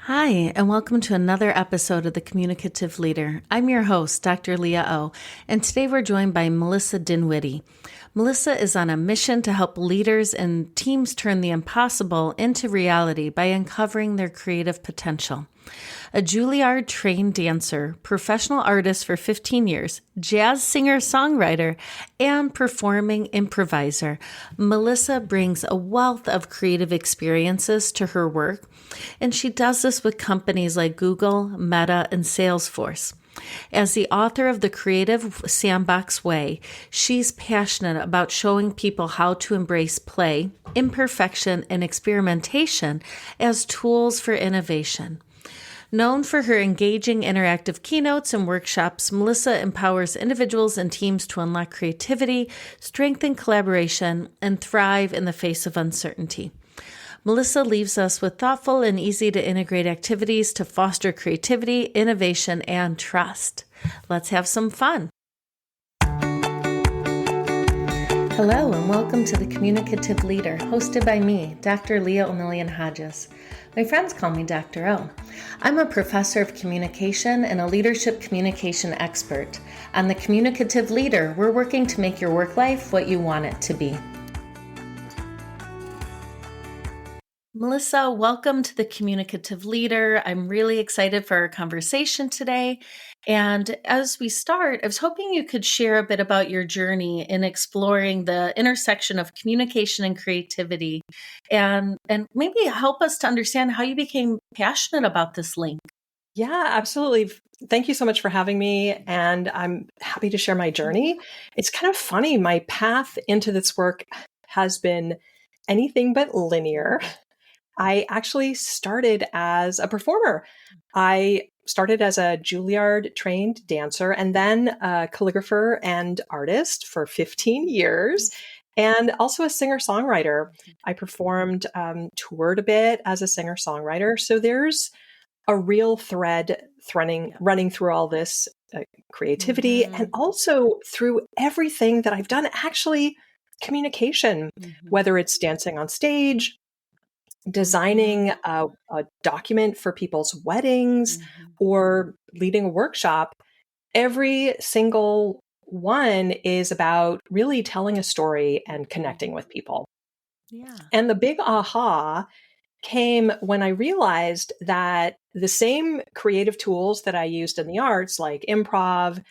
Hi, and welcome to another episode of The Communicative Leader. I'm your host, Dr. Leah O, and today we're joined by Melissa Dinwiddie. Melissa is on a mission to help leaders and teams turn the impossible into reality by uncovering their creative potential. A Juilliard-trained dancer, professional artist for 15 years, jazz singer-songwriter, and performing improviser, Melissa brings a wealth of creative experiences to her work, and she does this with companies like Google, Meta, and Salesforce. As the author of The Creative Sandbox Way, she's passionate about showing people how to embrace play, imperfection, and experimentation as tools for innovation. Known for her engaging interactive keynotes and workshops, Melissa empowers individuals and teams to unlock creativity, strengthen collaboration, and thrive in the face of uncertainty. Melissa leaves us with thoughtful and easy to integrate activities to foster creativity, innovation, and trust. Let's have some fun. Hello, and welcome to The Communicative Leader, hosted by me, Dr. Leah O'Million-Hodges. My friends call me Dr. O. I'm a professor of communication and a leadership communication expert. On The Communicative Leader, we're working to make your work life what you want it to be. Melissa, welcome to The Communicative Leader. I'm really excited for our conversation today. And as we start, I was hoping you could share a bit about your journey in exploring the intersection of communication and creativity, and maybe help us to understand how you became passionate about this link. Yeah, absolutely. Thank you so much for having me. And I'm happy to share my journey. It's kind of funny. My path into this work has been anything but linear. I actually started as a performer. I started as a Juilliard-trained dancer and then a calligrapher and artist for 15 years, and also a singer-songwriter. I performed, toured a bit as a singer-songwriter. So there's a real thread running through all this creativity and also through everything that I've done, actually communication, whether it's dancing on stage, designing a document for people's weddings, or leading a workshop. Every single one is about really telling a story and connecting with people. Yeah. And the big aha came when I realized that the same creative tools that I used in the arts, like improv,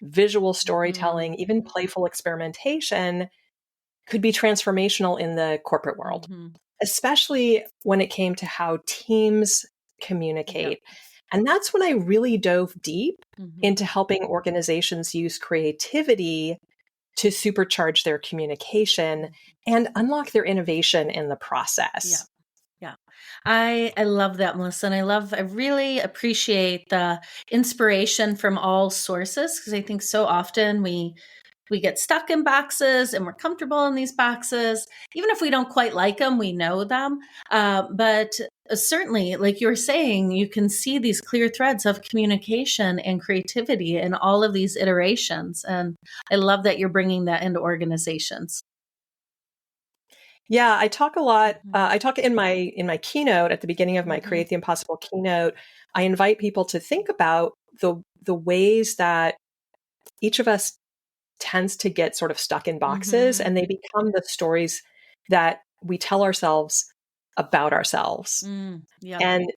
visual storytelling, even playful experimentation, could be transformational in the corporate world, especially when it came to how teams communicate. And that's when I really dove deep into helping organizations use creativity to supercharge their communication and unlock their innovation in the process. Yeah. I love that, Melissa. And I really appreciate the inspiration from all sources, because I think so often we get stuck in boxes and we're comfortable in these boxes. Even if we don't quite like them, we know them. But certainly, like you were saying, you can see these clear threads of communication and creativity in all of these iterations. And I love that you're bringing that into organizations. Yeah, I talk a lot. I talk in my keynote at the beginning of my Create the Impossible keynote. I invite people to think about the ways that each of us tends to get sort of stuck in boxes, and they become the stories that we tell ourselves about ourselves. And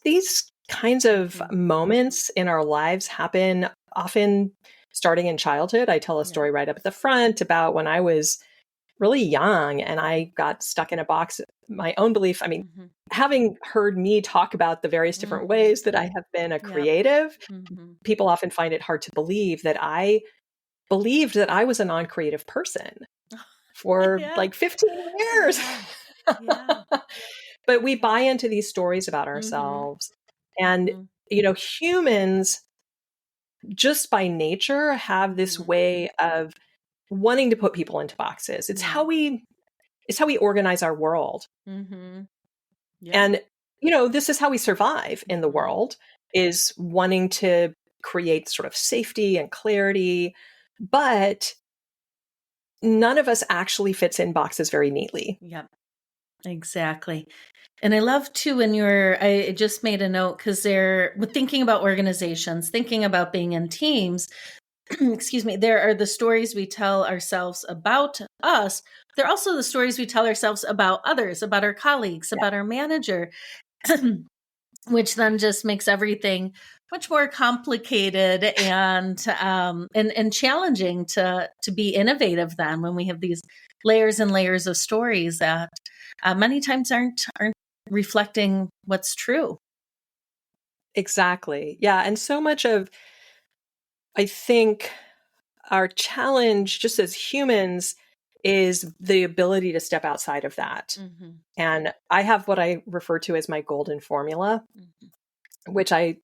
these kinds of moments in our lives happen often starting in childhood. I tell a story right up at the front about when I was really young and I got stuck in a box. My own belief, I mean, having heard me talk about the various different ways that I have been a creative, people often find it hard to believe that I believed that I was a non-creative person for like 15 years. But we buy into these stories about ourselves. And, humans just by nature have this way of wanting to put people into boxes. It's how we organize our world. And, this is how we survive in the world, is wanting to create sort of safety and clarity. But none of us actually fits in boxes very neatly. Exactly. And I love too when I just made a note because with thinking about organizations, thinking about being in teams, excuse me, there are the stories we tell ourselves about us. There are also the stories we tell ourselves about others, about our colleagues, about our manager, which then just makes everything much more complicated and challenging to be innovative then when we have these layers and layers of stories that many times aren't reflecting what's true. Exactly. Yeah. And so much of, I think, our challenge just as humans is the ability to step outside of that. Mm-hmm. And I have what I refer to as my golden formula, Mm-hmm. which I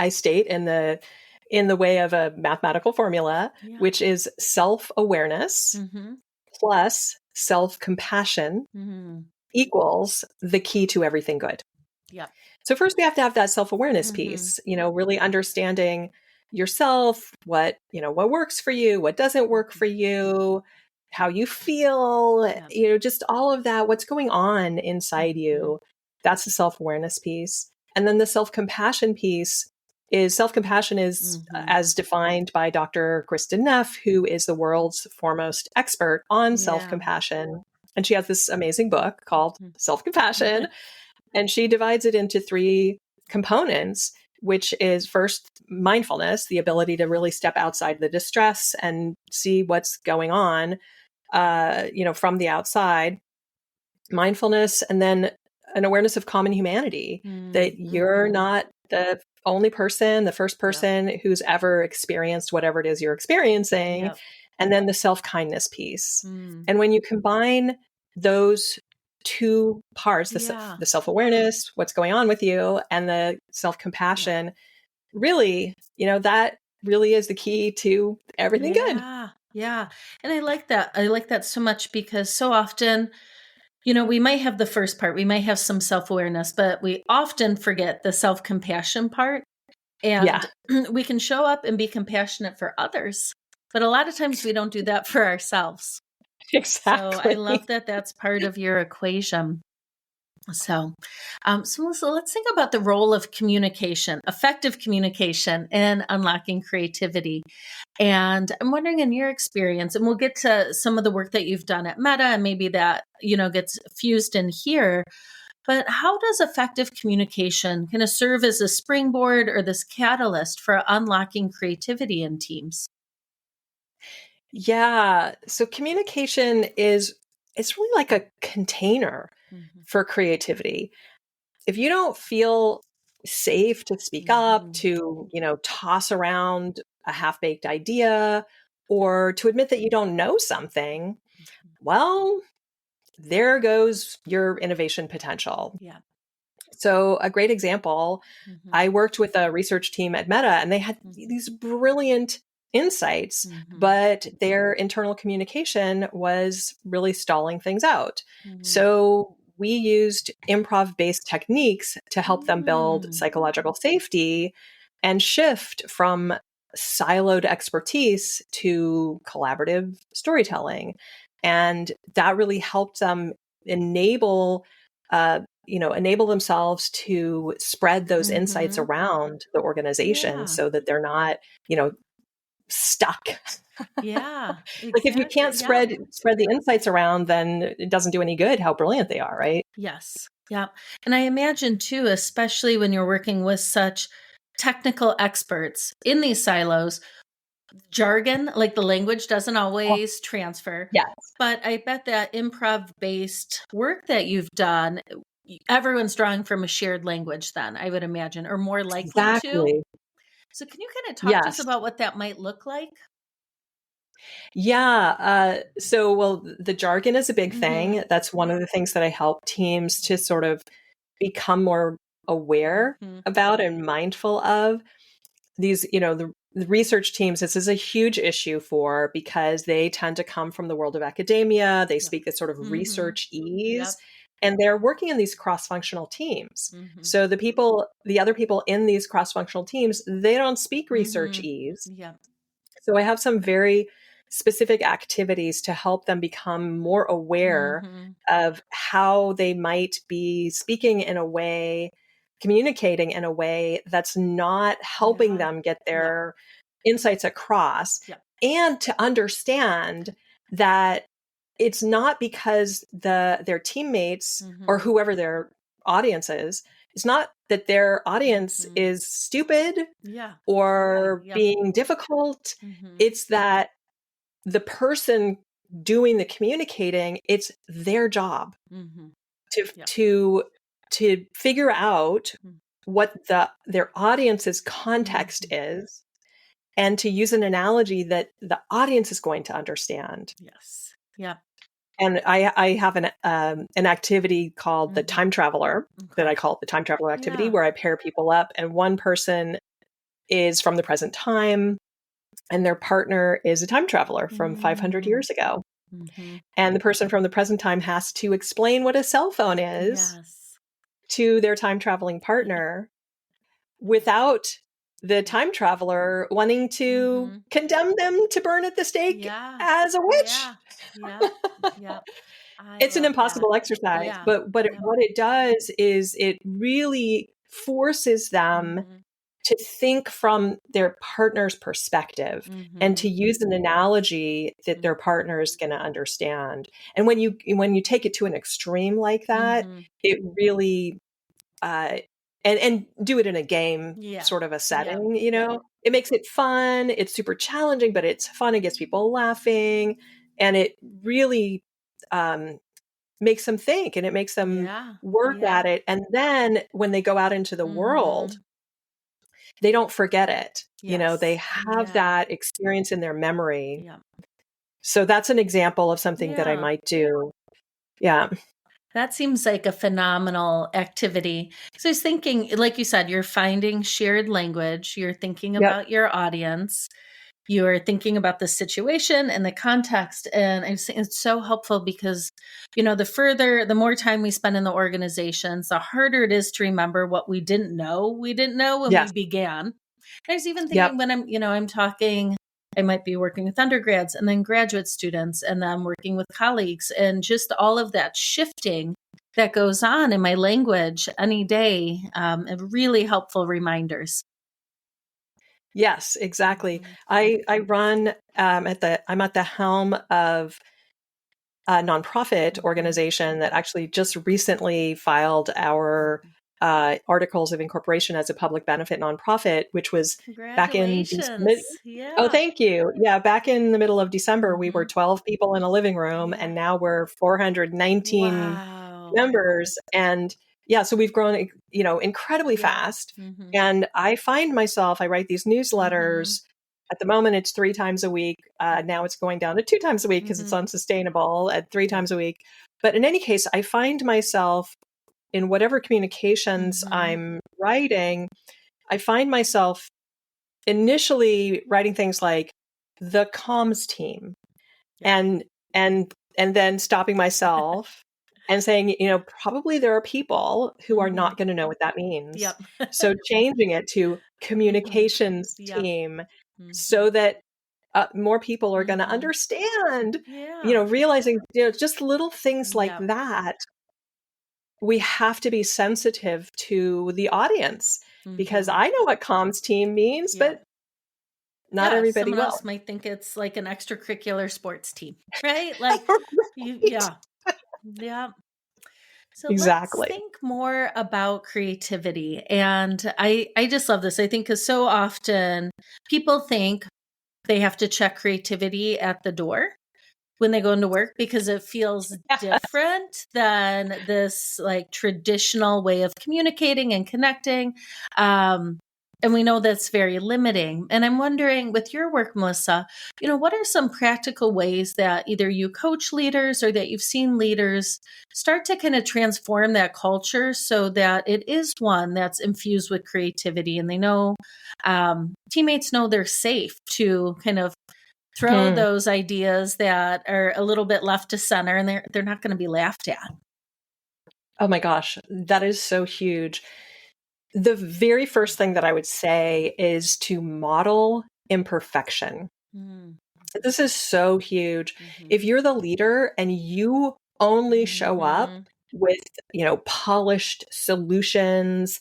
state in the way of a mathematical formula, Yeah. which is self-awareness Mm-hmm. plus self-compassion Mm-hmm. equals the key to everything good. Yep. So first we have to have that self-awareness Mm-hmm. piece, really understanding yourself, what works for you, what doesn't work for you, how you feel, Yep. just all of that, what's going on inside Mm-hmm. you. That's the self-awareness piece. And then the self-compassion is Mm-hmm. as defined by Dr. Kristen Neff, who is the world's foremost expert on Yeah. self-compassion. And she has this amazing book called Mm-hmm. Self-Compassion. And she divides it into three components, which is first mindfulness, the ability to really step outside the distress and see what's going on, from the outside, mindfulness, and then an awareness of common humanity, that you're Mm-hmm. not the only person, the first Yep. person who's ever experienced whatever it is you're experiencing, Yep. and then the self-kindness piece. Mm. And when you combine those two parts, Yeah. the self-awareness, what's going on with you, and the Yep. self-compassion, really, that really is the key to everything good. Yeah. Yeah. And I like that. I like that so much because so often, we might have the first part, we might have some self awareness, but we often forget the self compassion part. Yeah, And we can show up and be compassionate for others. But a lot of times we don't do that for ourselves. So I love exactly. that that's part of your equation. So Melissa, let's think about the role of communication, effective communication in unlocking creativity. And I'm wondering, in your experience, and we'll get to some of the work that you've done at Meta, and maybe that, gets fused in here. But how does effective communication kind of serve as a springboard or this catalyst for unlocking creativity in teams? Yeah. So communication it's really like a container Mm-hmm. for creativity. If you don't feel safe to speak up, Mm-hmm. to, toss around a half-baked idea, or to admit that you don't know something, well, there goes your innovation potential. Yeah. So, a great example, Mm-hmm. I worked with a research team at Meta and they had Mm-hmm. these brilliant insights, Mm-hmm. but their internal communication was really stalling things out. Mm-hmm. So, we used improv based techniques to help them build Mm-hmm. psychological safety and shift from siloed expertise to collaborative storytelling. And that really helped them enable enable themselves to spread those insights Mm-hmm. around the organization Yeah. so that they're not, stuck. Yeah. Like if you Exactly. can't Yeah. spread the insights around, then it doesn't do any good how brilliant they are, right? Yes. Yeah. And I imagine too, especially when you're working with such technical experts in these silos, jargon, like the language doesn't Oh, always transfer. yeah, But I bet that improv based work that you've done, everyone's drawing from a shared language, then I would imagine, or more likely to. exactly. So, can you kind of talk to us Yes. about what that might look like? Yeah. Well, the jargon is a big Mm-hmm. thing. That's one of the things that I help teams to sort of become more aware Mm-hmm. about and mindful of. These, the research teams, this is a huge issue for because they tend to come from the world of academia. They Yep. speak this sort of Mm-hmm. research ease, Yep. and they're working in these cross-functional teams. Mm-hmm. So the other people in these cross-functional teams, they don't speak research Mm-hmm. ease. Yep. So I have some very specific activities to help them become more aware of how they might be speaking in a way, communicating in a way that's not helping them get their insights across, and to understand that it's not because their teammates or whoever their audience is, it's not that their audience is stupid or being difficult. It's that the person doing the communicating, it's their job to figure out what their audience's context is, and to use an analogy that the audience is going to understand. Yes. Yeah. And I have an activity called the time traveler that I call it the time traveler activity, where I pair people up, and one person is from the present time and their partner is a time traveler from 500 years ago. And the person from the present time has to explain what a cell phone is to their time traveling partner without the time traveler wanting to condemn them to burn at the stake as a witch. It's an impossible exercise, but what it does is it really forces them to think from their partner's perspective and to use an analogy that their partner is going to understand. And when you take it to an extreme like that, it really and do it in a game sort of a setting, it makes it fun. It's super challenging, but it's fun. It gets people laughing, and it really makes them think, and it makes them work at it. And then when they go out into the world, they don't forget it. They have that experience in their memory. So that's an example of something that I might do. Yeah. That seems like a phenomenal activity. So I was thinking, like you said, you're finding shared language. You're thinking about your audience. You're thinking about the situation and the context. And I think it's so helpful because, the more time we spend in the organizations, the harder it is to remember what we didn't know when we began. And I was even thinking when I'm talking, I might be working with undergrads and then graduate students, and then working with colleagues, and just all of that shifting that goes on in my language any day, really helpful reminders. Yes, exactly. I run I'm at the helm of a nonprofit organization that actually just recently filed our articles of incorporation as a public benefit nonprofit, which was back in Oh, thank you. Yeah, back in the middle of December, we were 12 people in a living room, and now we're 419 members. And so we've grown, incredibly fast. And I find myself, I write these newsletters. At the moment, it's 3 times a week. Now it's going down to 2 times a week because it's unsustainable at 3 times a week. But in any case, I find myself in whatever communications I'm writing, I find myself initially writing things like the comms team, and then stopping myself and saying, probably there are people who are not going to know what that means. So changing it to communications team, so that more people are going to understand, realizing, just little things like that. We have to be sensitive to the audience, because I know what comms team means, but not everybody someone will. else might think it's like an extracurricular sports team, right? Like, Right. So Exactly. let's think more about creativity. And I just love this. I think because so often people think they have to check creativity at the door when they go into work, because it feels different than this like traditional way of communicating and connecting. And we know that's very limiting. And I'm wondering, with your work, Melissa, what are some practical ways that either you coach leaders or that you've seen leaders start to kind of transform that culture so that it is one that's infused with creativity, and they know, teammates know they're safe to kind of throw those ideas that are a little bit left to center, and they're not going to be laughed at. Oh my gosh, that is so huge. The very first thing that I would say is to model imperfection. This is so huge. Mm-hmm. If you're the leader and you only show up Mm-hmm. with, polished solutions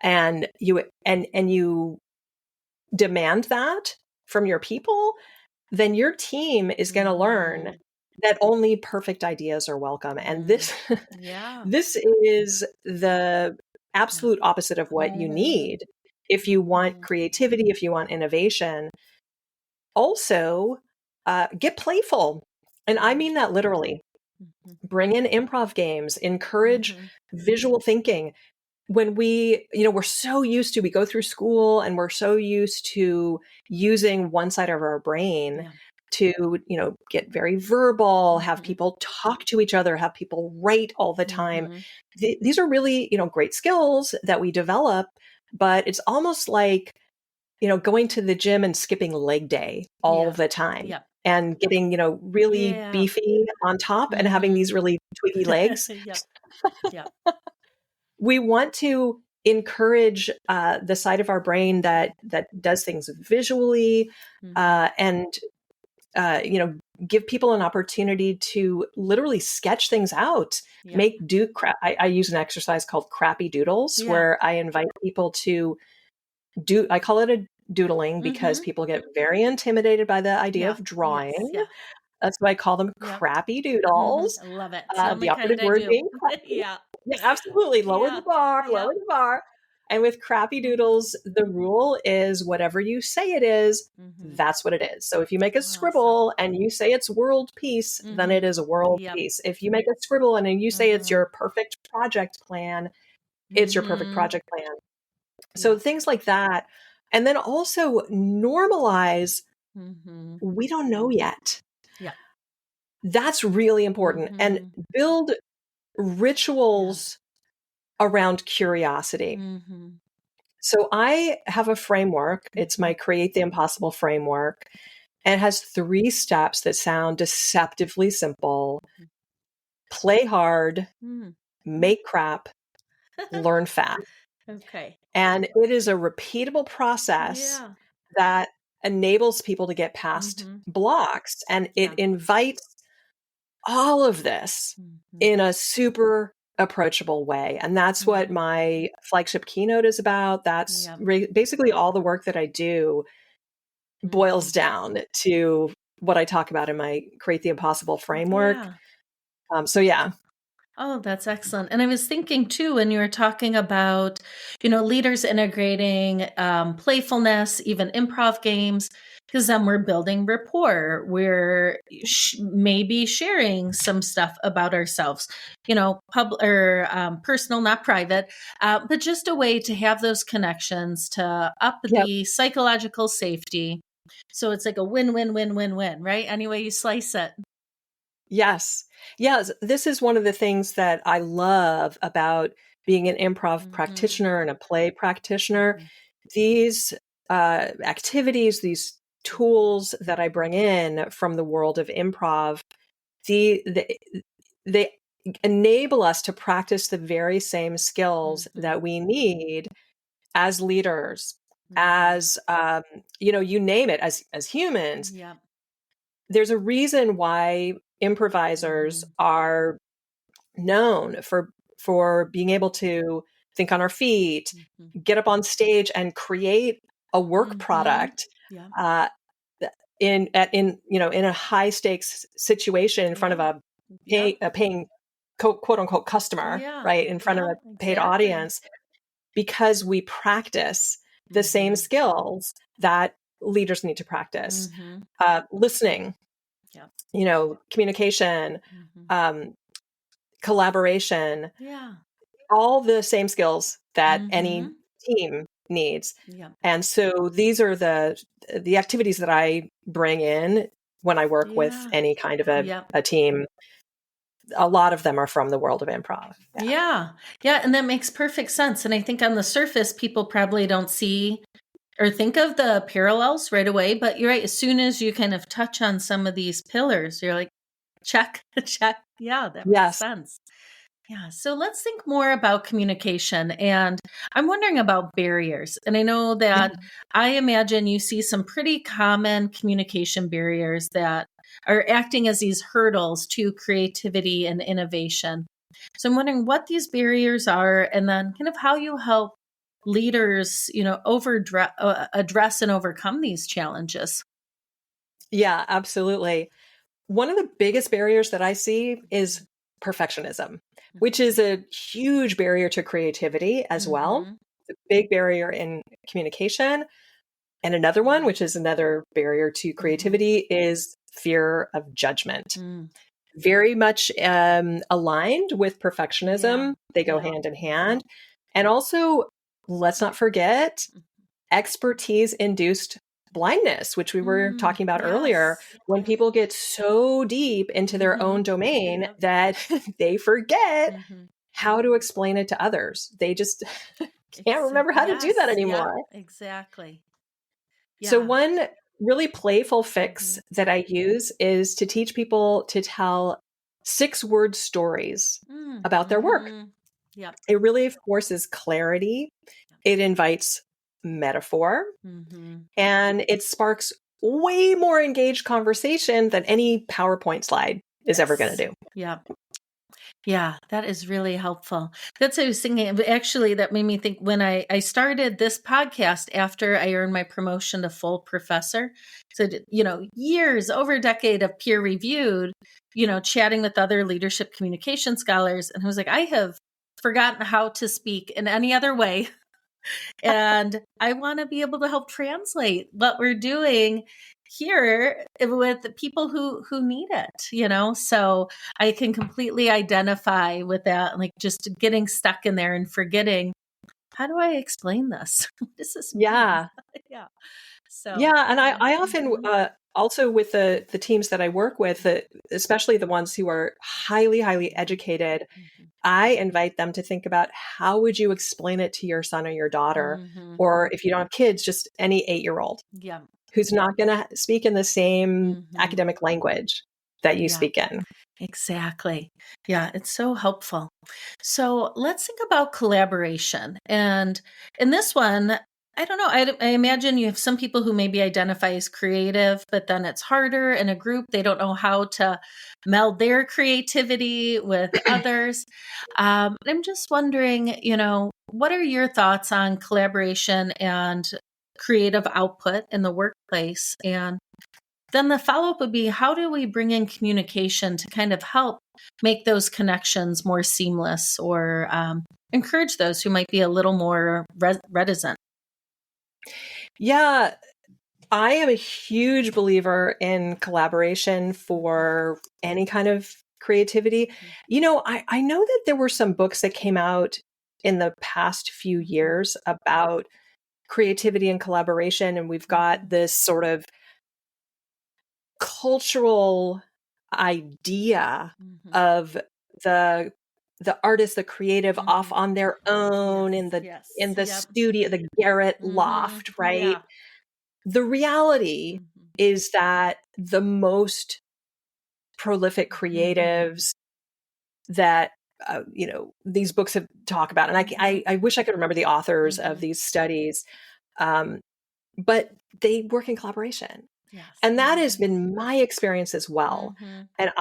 and you demand that from your people, then your team is going to learn that only perfect ideas are welcome. And this Yeah. this is the absolute opposite of what you need if you want creativity, if you want innovation. Also, get playful. And I mean that literally. Bring in improv games, encourage visual thinking. When we're so used to, we go through school and we're so used to using one side of our brain to, get very verbal, have people talk to each other, have people write all the time. These are really, great skills that we develop, but it's almost like, going to the gym and skipping leg day all the time Yep. and getting, really beefy on top and having these really twiggy legs. Yep. Yep. We want to encourage the side of our brain that does things visually and give people an opportunity to literally sketch things out. I use an exercise called crappy doodles where I invite people to do. I call it a doodling because people get very intimidated by the idea of drawing. That's why I call them crappy doodles. I love it. The operative word being crappy. Yeah, absolutely. Lower the bar, lower the bar. And with crappy doodles, the rule is whatever you say it is, that's what it is. So if you make a scribble and you say it's world peace, then it is world peace. If you make a scribble and you say it's your perfect project plan, it's your perfect project plan. So things like that. And then also normalize, we don't know yet. Yeah. That's really important. And build rituals around curiosity. So I have a framework. It's my Create the Impossible framework. And it has 3 steps that sound deceptively simple. Play hard, make crap, learn fast. Okay. And it is a repeatable process that enables people to get past blocks. And it invites all of this in a super approachable way. And that's what my flagship keynote is about. That's basically all the work that I do boils down to what I talk about in my Create the Impossible framework. Oh, that's excellent. And I was thinking too, when you were talking about, leaders integrating playfulness, even improv games, because then we're building rapport. We're maybe sharing some stuff about ourselves, personal, not private, but just a way to have those connections to up the psychological safety. So it's like a win-win-win-win-win, right? Any way you slice it. Yes. This is one of the things that I love about being an improv practitioner and a play practitioner. These activities, these tools that I bring in from the world of improv, they enable us to practice the very same skills that we need as leaders, as, you name it, as humans. There's a reason why improvisers are known for being able to think on our feet, get up on stage and create a work product in a high stakes situation in front of a paying quote unquote customer, right, in front of a paid audience, because we practice the same skills that leaders need to practice. Listening, communication, collaboration, all the same skills that any team needs. And so these are the activities that I bring in when I work with any kind of a team. A lot of them are from the world of improv. Yeah. And that makes perfect sense. And I think on the surface, people probably don't see or think of the parallels right away, but you're right. As soon as you kind of touch on some of these pillars, you're like, check. Yeah, that makes sense. Yeah. So let's think more about communication. And I'm wondering about barriers. And I know that I imagine you see some pretty common communication barriers that are acting as these hurdles to creativity and innovation. So I'm wondering what these barriers are and then kind of how you help leaders, address and overcome these challenges. Yeah, absolutely. One of the biggest barriers that I see is perfectionism, which is a huge barrier to creativity as well. Mm-hmm. It's a big barrier in communication. And another one, which is another barrier to Mm-hmm. creativity, is fear of judgment. Mm. Very much aligned with Yeah. perfectionism. They go Yeah. hand in hand. And also, let's not forget expertise induced blindness, which we were Mm, talking about earlier, yes. when Yes. people get so deep into their Mm-hmm. own domain Yep. that they forget Mm-hmm. how to explain it to others. They just can't remember how to do that Yes. Yep. anymore. Exactly. So, Yeah. one really playful Mm-hmm. fix that I use is to teach people to tell 6-word stories about their work. Mm-hmm. Yep. It really forces clarity, it invites metaphor, Mm-hmm. and it sparks way more engaged conversation than any PowerPoint slide is ever going Yes. to do. Yep. Yeah, that is really helpful. That's what I was thinking. Actually, that made me think when I started this podcast after I earned my promotion to full professor. So, years, over a decade of peer reviewed, chatting with other leadership communication scholars. And I was like, I have forgotten how to speak in any other way. And I want to be able to help translate what we're doing here with the people who need it. So I can completely identify with that, like just getting stuck in there and forgetting, how do I explain this? What does this mean? Yeah. Yeah. So Yeah, and yeah. I often Mhm. also with the teams that I work with, especially the ones who are highly highly educated, Mhm. I invite them to think about how would you explain it to your son or your daughter, Mhm. or if you don't have kids, just any 8-year-old Yeah. who's not going to speak in the same Mhm. academic language that you Yeah. speak in. Exactly. Yeah, it's so helpful. So let's think about collaboration. And in this one, I don't know. I imagine you have some people who maybe identify as creative, but then it's harder in a group. They don't know how to meld their creativity with others. I'm just wondering, what are your thoughts on collaboration and creative output in the workplace? And then the follow up would be, how do we bring in communication to kind of help make those connections more seamless or encourage those who might be a little more reticent? Yeah, I am a huge believer in collaboration Mhm. for any kind of creativity. I know that there were some books that came out in the past few Mhm. years about creativity and collaboration, and we've got Mhm. this sort of cultural idea Mhm. of the the artist, the creative off Mhm. on their own Yes. in the Yes. Yep. studio, the garret Mhm. loft, right? Yeah. The reality Mhm. is that the most prolific Mhm. creatives that these books have talk about, and Mhm. I wish I could remember the authors of Mhm. these studies, um, but they work in collaboration, Yes. and that has Mhm. been my experience as well. Mhm. And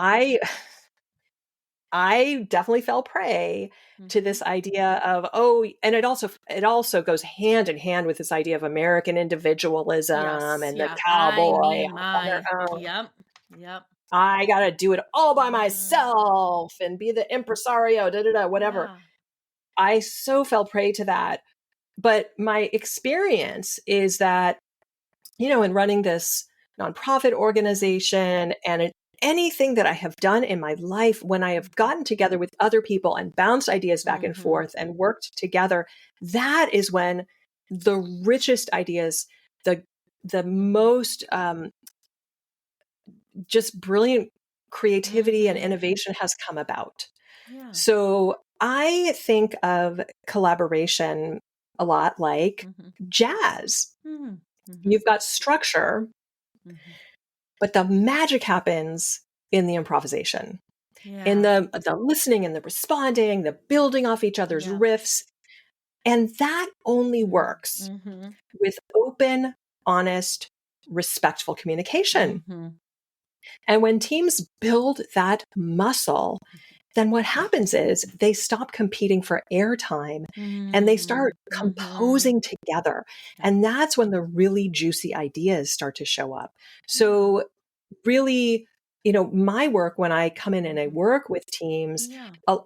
I definitely fell prey to Mhm. this idea of, oh, and it also goes hand in hand with this idea of American individualism Yes. and the Yeah. I, cowboy me, off on their my. own. Yep. Yep. I gotta do it all by Mhm. myself and be the impresario, da da da, whatever. Yeah. I so fell prey to that. But my experience is that, in running this nonprofit Mhm. organization and in anything that I have done in my life, when I have Mhm. gotten together with other people and bounced ideas back and Mhm. forth and worked together, that is when the richest ideas, the Mhm. most just brilliant creativity and Mhm. innovation has come about. Yeah. So I think of collaboration a lot like Mhm. jazz. Mhm. Mhm. You've got structure, Mhm. but the magic happens in the improvisation. in Yeah. the listening and the responding, the building off each other's Yeah. riffs. And that only works Mm-hmm. with open, honest, respectful communication. Mm-hmm. And when teams build that muscle, then what happens is they stop competing for airtime and they start Mm-hmm. composing together. Yeah. And that's when the really juicy ideas start to show up. Yeah. So, really, my work when I come in and I work with teams, Yeah. a,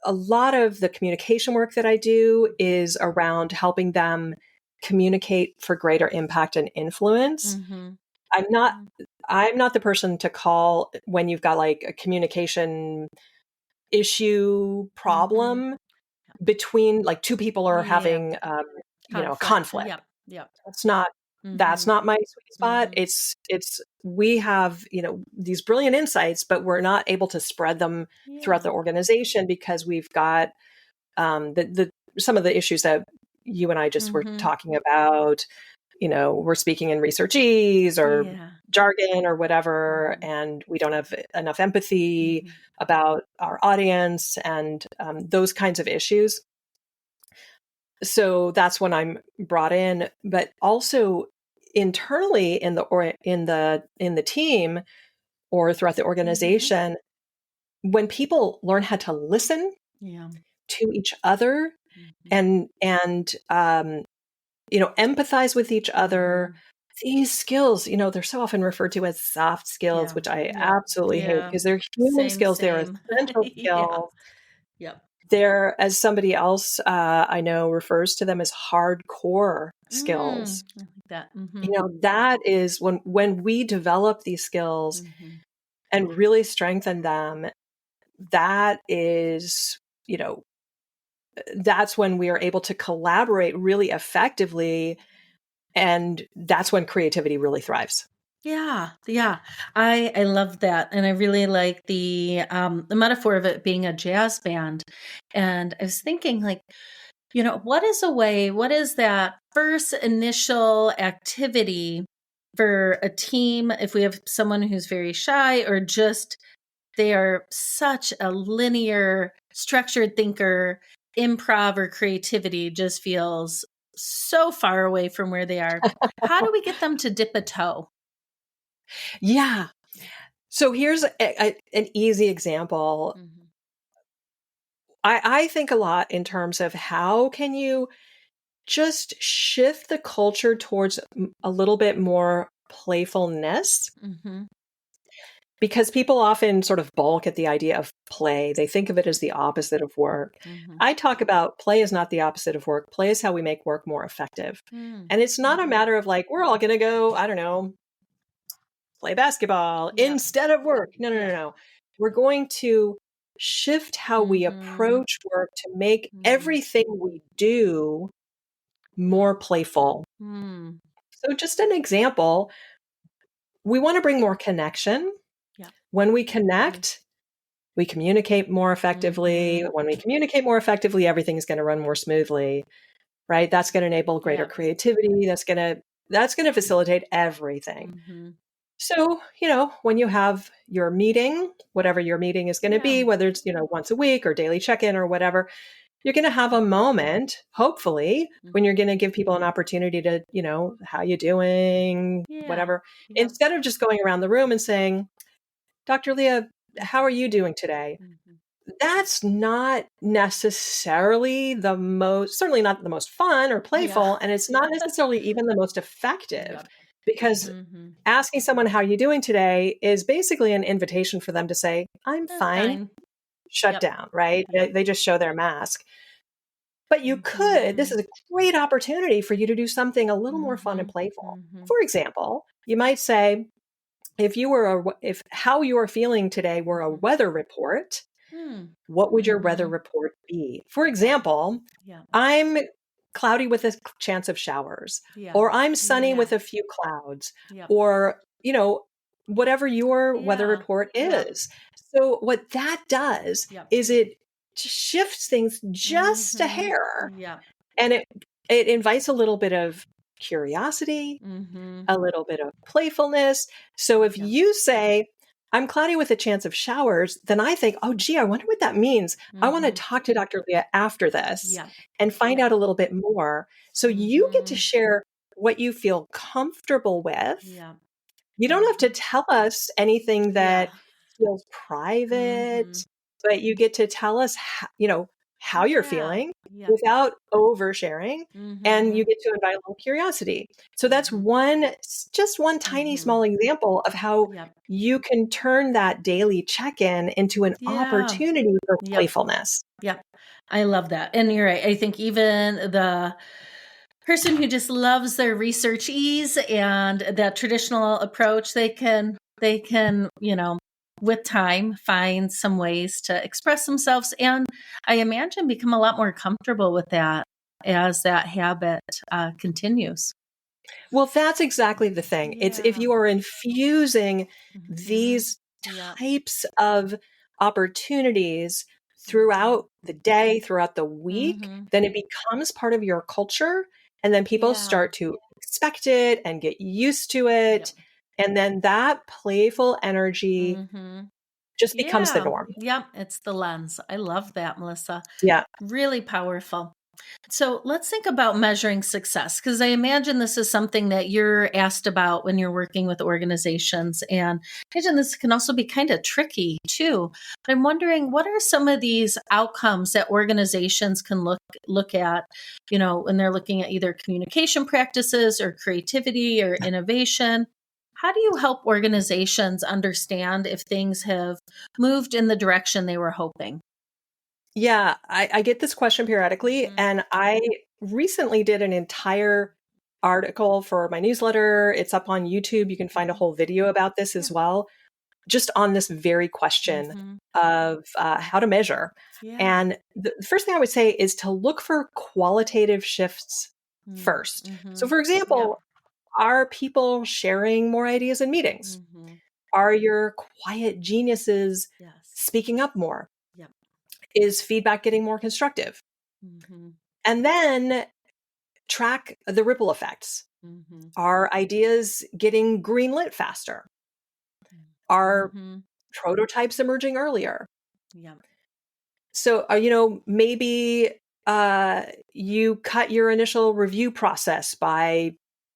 a lot of the communication work that I do is around helping them communicate for greater impact and influence. Mm-hmm. I'm not I'm not the person to call when you've got like a communication issue Mm-hmm. problem between like two people are Yeah. having a Conflict. conflict. Yep. Yep. That's not Mm-hmm. my sweet spot. Mm-hmm. It's we have, these brilliant insights, but we're not able to spread them throughout Yeah. the organization because we've got the some of the issues that you and I just were Mm-hmm. talking about. We're speaking in researchese or Yeah. jargon or whatever, Mm-hmm. and we don't have enough empathy Mm-hmm. about our audience and those kinds of issues. So that's when I'm brought in, but also internally in the team or throughout the Mm-hmm. organization, when people learn how to listen Yeah. to each other Mm-hmm. and empathize with each other. Mm-hmm. These skills, they're so often referred to as soft skills, Yeah. which I Yep. absolutely hate Yeah. because they're human Same, skills. They're same. essential Yeah. skills. Yep. They're, as somebody else I know refers to them as hardcore skills. I like that. Mm-hmm. That is when we develop these skills Mm-hmm. and really strengthen them, that is, that's when we are able to collaborate really effectively. And that's when creativity really thrives. Yeah, yeah. I love that. And I really like the metaphor of it being a jazz band. And I was thinking like, what is that first initial activity for a team if we have someone who's very shy or just they are such a linear, structured thinker, improv or creativity just feels so far away from where they are. How do we get them to dip a toe? Yeah. So here's an easy example. Mm-hmm. I think a lot in terms of how can you just shift the culture towards a little bit more playfulness, Mm-hmm. because people often sort of balk at the idea of play. They think of it as the opposite of work. Mm-hmm. I talk about play is not the opposite of work. Play is how we make work more effective. Mm. And it's not a matter of like, we're all going to go, I don't know, play basketball Yep. instead of work. No, no, no, Yep. no. We're going to shift how we Mm-hmm. approach work to make Mm. everything we do Yeah. more playful. Mm. So, just an example, we want to bring more connection. Yep. When we connect, we communicate more effectively. Mm-hmm. When we communicate more effectively, everything is going to run more smoothly, right? That's going to enable greater Yep. creativity. That's going to facilitate everything. Mm-hmm. So, when you have your meeting, whatever your meeting is going to Yeah. be, whether it's, once a week or daily check-in or whatever, you're going to have a moment, hopefully, when Mm-hmm. you're going to give people an opportunity to, how you doing, Yeah. whatever, Yep. instead of just going around the room and saying, Dr. Leah, how are you doing today? Mm-hmm. That's not necessarily certainly not the most fun or Yeah. playful, and it's not necessarily even the most effective, Yep. because Mm-hmm. asking someone how you doing today is basically an invitation for them to say, I'm fine, Fine. shut Yep. down, right? Yep. They just show their mask. But this Mm-hmm. is a great opportunity for you to do something a little more fun Mm-hmm. and playful. Mm-hmm. For example, you might say, if how you are feeling today were a weather report, Mm-hmm. what would your weather Mm-hmm. report be? For Yeah. example, Yeah. I'm cloudy with a chance of showers, Yeah. or I'm sunny Yeah. with a few clouds, Yep. or, whatever your weather Yeah. report Yep. is. So what that does Yep. is it shifts things just a Mm-hmm. hair, Yep. and it invites a little bit of curiosity, Mm-hmm. a little bit of playfulness. So if Yep. you say, I'm cloudy with a chance of showers, then I think, oh, gee, I wonder what that means. I want to Mm-hmm. talk to Dr. Leah after this Yeah. and find out a little bit more. So you get to Mm-hmm. share what you feel comfortable with. Yeah. You don't have to Mm-hmm. tell us anything Yeah. that feels private, Mm-hmm. but you get to tell us, how you're Yeah. feeling Yeah. without oversharing, and Mm-hmm. you get to invite a little curiosity. So that's Mm-hmm. just one tiny Mm-hmm. small example of how Yep. you can turn that daily check-in into an Yeah. opportunity for Yep. playfulness. Yep. I love that. And you're right. I think even the person who just loves their research ease and that traditional approach, they can, with time find some ways to express themselves, and I imagine become a lot more comfortable with that as that habit continues. Well, that's exactly the thing. It's if Yeah. you are infusing Hmm. these Yep. types of opportunities Hmm. throughout the day, throughout the week, Hmm. then it becomes part of your culture. And then people Yeah. start to expect it and get used to it. Yep. And then that playful energy Hmm. just becomes the Yeah. norm. Yep. It's the lens. I love that, Melissa. Yeah. Really powerful. So let's think about measuring success, because I imagine this is something that you're asked about when you're working with organizations. And I imagine this can also be kind of tricky too. But I'm wondering, what are some of these outcomes that organizations can look at, when they're looking at either communication practices or creativity or innovation? How do you help organizations understand if things have moved in the direction they were hoping? Yeah, I get this question periodically, Hmm. and I recently did an entire article for my newsletter. It's up on YouTube. You can find a Hmm. whole video about this Yeah. as well, just on this very question Hmm. of how to measure. Yeah. And the first thing I would say is to look for qualitative shifts first. So, Mm-hmm. for Yep. example, are people sharing more ideas in meetings? Mm-hmm. Are your quiet geniuses Yes. speaking up more? Yep. Is feedback getting more constructive? Mm-hmm. And then track the ripple effects. Mm-hmm. Are ideas getting greenlit faster? Are Mm-hmm. prototypes emerging earlier? Yep. So, maybe you cut your initial review process by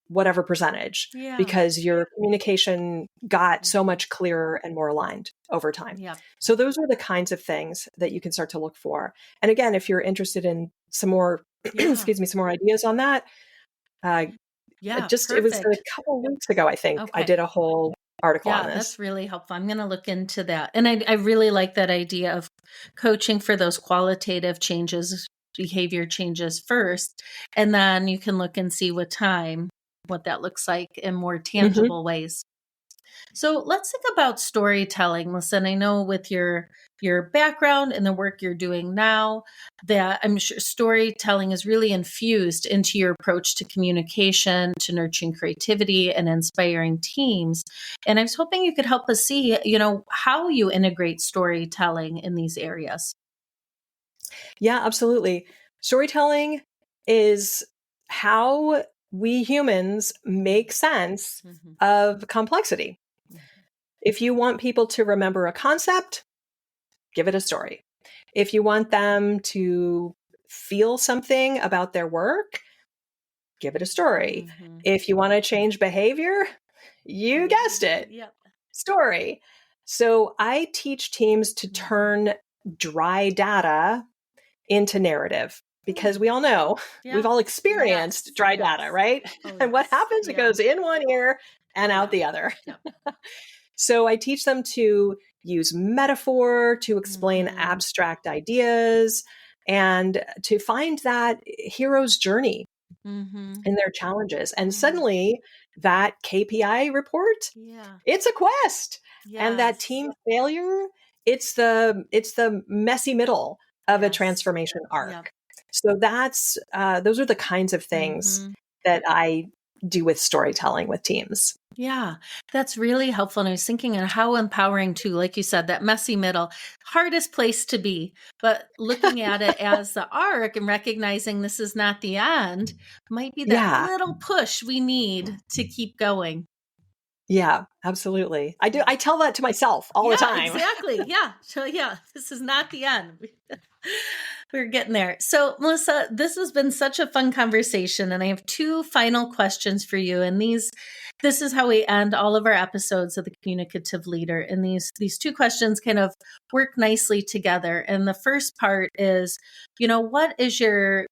whatever percentage Yeah. because your communication got so Mm-hmm. much clearer and more aligned over time. Yep. So, those are the kinds of things that you can start to look for. And again, if you're interested in some more, Yeah. some more ideas on that, uh, Yeah. it was a Perfect. couple weeks ago, I think I Okay. did a whole article on Yeah, this. that's really helpful. I'm going to look into that. And I really like that idea of coaching for those qualitative changes, behavior changes first. And then you can look and see with time what that looks like in more Mhm. tangible ways. So let's think about storytelling. Listen, I know with your background and the work you're doing now, that I'm sure storytelling is really infused into your approach to communication, to nurturing creativity and inspiring teams. And I was hoping you could help us see, how you integrate storytelling in these areas. Yeah, absolutely. Storytelling is how we humans make sense Hmm. of complexity. Hmm. If you want people to remember a concept, give it a story. If you want them to feel something about their work, give it a story. Hmm. If you want to change behavior, you guessed it, Yep. story. So I teach teams to Hmm. turn dry data into narrative because we all know we've Yeah. all experienced Yes. dry data, Yes. right? Oh, And what yes. happens? It Yeah. goes in one ear and Oh, out yeah. the other. Yep. So I teach them to use metaphor to explain Hmm. abstract ideas and to find that hero's journey Hmm. in their challenges. And Yeah. suddenly that KPI report, Yeah. it's a quest. And that Yes. team failure, it's the messy middle of a Yes. transformation Yep. arc. So that's those are the kinds of things Hmm. that I do with storytelling with teams. Yeah, that's really helpful. And I was thinking and how empowering too, like you said, that messy middle, hardest place to be, but looking at it as the arc and recognizing this is not the end might be that Yeah. little push we need to keep going. Yeah, absolutely. I do. I tell that to myself all the time. Exactly. Yeah. So this is not the end. We're getting there. So, Melissa, this has been such a fun conversation, and I have two final questions for you. And this is how we end all of our episodes of the Communicative Leader. And these two questions kind of work nicely together. And the first part is, what is your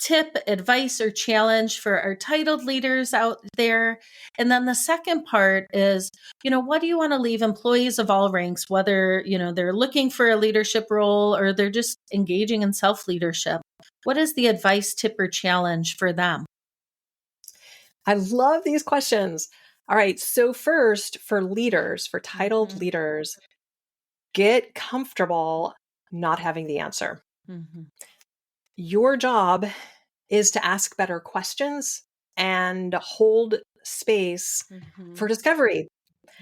tip, advice, or challenge for our titled leaders out there? And then the second part is, what do you want to leave employees of all ranks, whether, they're looking for a leadership role or they're just engaging in self-leadership? What is the advice, tip, or challenge for them? I love these questions. All right. So first, for leaders, for titled Mhm. leaders, get comfortable not having the answer. Mhm. Your job is to ask better questions and hold space Mhm. for discovery.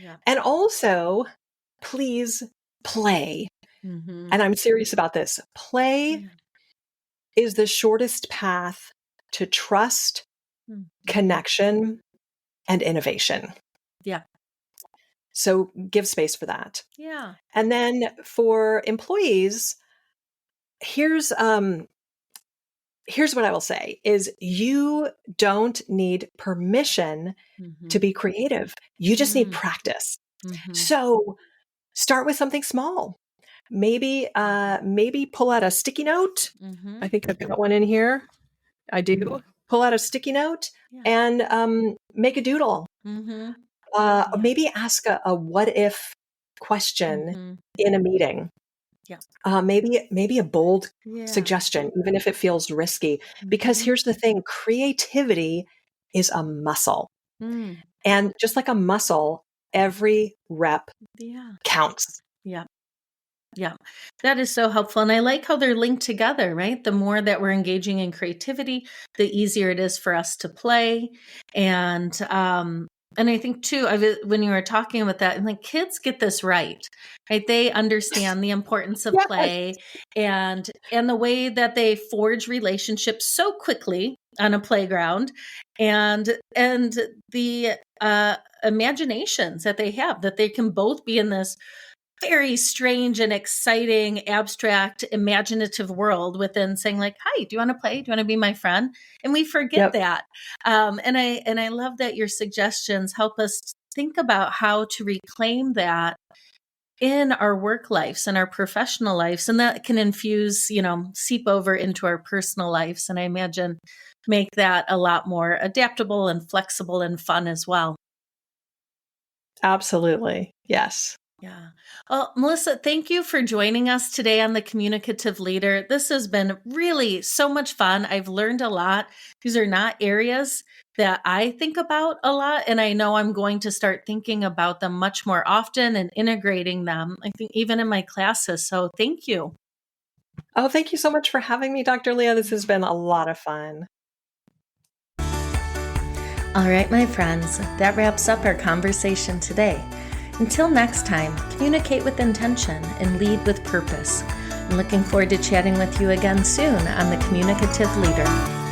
Yeah. And also, please play. Mhm. And I'm serious about this. Play Yeah. is the shortest path to trust, Mhm. connection, and innovation. Yeah. So give space for that. Yeah. And then for employees, here's here's what I will say is you don't need permission to Mhm. be creative. You just need Mhm. practice. Mhm. So start with something small. Maybe pull out a sticky note. I Mhm. think I've got one in here. I do. Pull out a sticky note Yeah. and make a doodle. Mhm. Yeah. Maybe ask a what if question Mhm. in a meeting. Yeah. Maybe a bold Yeah. suggestion, even if it feels risky. Because Mhm. here's the thing, creativity is a muscle. Mm. And just like a muscle, every rep Yeah. counts. Yeah. Yeah. That is so helpful. And I like how they're linked together, right? The more that we're engaging in creativity, the easier it is for us to play. And I think too, when you were talking about that, and like kids get this right? They understand the importance of Yes. play and the way that they forge relationships so quickly on a playground, and the imaginations that they have, that they can both be in this very strange and exciting, abstract, imaginative world within saying like, "Hi, do you want to play? Do you want to be my friend?" And we forget Yep. that. And I love that your suggestions help us think about how to reclaim that in our work lives and our professional lives, and that can infuse, seep over into our personal lives, and I imagine make that a lot more adaptable and flexible and fun as well. Absolutely. Yes. Yeah. Well, Melissa, thank you for joining us today on The Communicative Leader. This has been really so much fun. I've learned a lot. These are not areas that I think about a lot, and I know I'm going to start thinking about them much more often and integrating them, I think, even in my classes. So thank you. Oh, thank you so much for having me, Dr. Leah. This has been a lot of fun. All right, my friends, that wraps up our conversation today. Until next time, communicate with intention and lead with purpose. I'm looking forward to chatting with you again soon on The Communicative Leader.